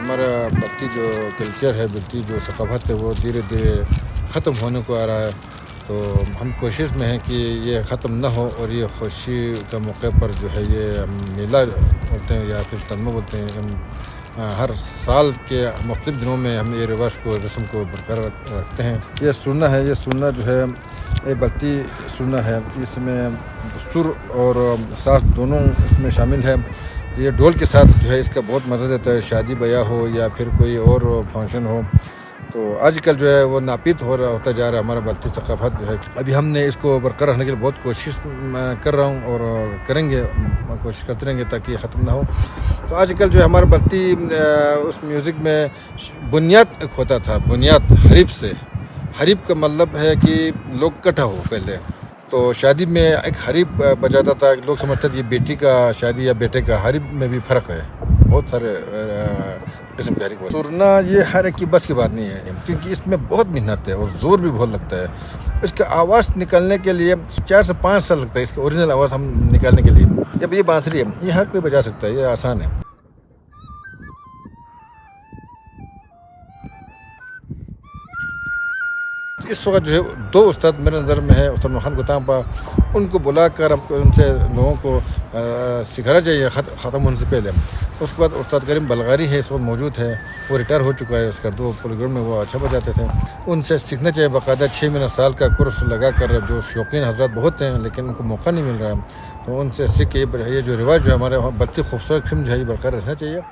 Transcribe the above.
हमारा बत्ती जो कल्चर है, बत्ती जो सकाफ़त है, वो धीरे धीरे ख़त्म होने को आ रहा है। तो हम कोशिश में हैं कि ये ख़त्म ना हो और ये खुशी के मौके पर जो है ये हम मेला बोलते हैं या फिर तनमा बोलते हैं, हम हर साल के मुख्तलिफ़ दिनों में हम ये रिवाज को रस्म को बरकरार रखते हैं। ये सुन्ना है, ये सुन्ना जो है ये बत्ती सुन्ना है, इसमें सुर और साथ दोनों इसमें शामिल है। ये ढोल के साथ जो है इसका बहुत मज़ा देता है, शादी ब्याह हो या फिर कोई और फंक्शन हो। तो आजकल जो है वो नापीद होता जा रहा है हमारा बल्ती सकाफ़त जो है। अभी हमने इसको बरकरार रखने के लिए बहुत कोशिश कर रहा हूँ और करेंगे, कोशिश करते रहेंगे ताकि ये ख़त्म ना हो। तो आजकल जो है हमारा बल्ती उस म्यूज़िक में बुनियाद एक होता था, बुनियाद हरीफ से। हरीफ का मतलब है कि लोग इकट्ठा हो पहले। तो शादी में एक हरीफ बजाता था, लोग समझते थे ये बेटी का शादी या बेटे का। हरीफ में भी फ़र्क है, बहुत सारे किस्म के हरीफ। सुरना ये हर एक की बस की बात नहीं है, क्योंकि इसमें बहुत मेहनत है और ज़ोर भी बहुत लगता है। इसका आवाज़ निकालने के लिए 4 से 5 साल लगता है, इसका ओरिजिनल आवाज़ हम निकालने के लिए। जब ये बांसुरी है, ये हर कोई बजा सकता है, ये आसान है। इस वक्त जो है 2 उस्ताद मेरे नज़र में है, उस्ताद मोहम्मद गुताम्पा। उनको बुलाकर हम उनसे लोगों को सिखाना चाहिए ख़त्म होने से पहले। उसके बाद उस्ताद करीम बलगारी है, इस वक्त मौजूद है, वो रिटायर हो चुका है। उसका 2 प्रोग्राम में वो अच्छा बजाते थे। उनसे सीखना चाहिए, बाकायदा 6 महीना साल का कोर्स लगा कर। जो शौकीन हज़रात बहुत हैं लेकिन उनको मौका नहीं मिल रहा है, तो उनसे सीख के ये जो रिवाज जो है हमारे बल्ती खूबसूरत फिल्म जो है ये बरकरार रहना चाहिए।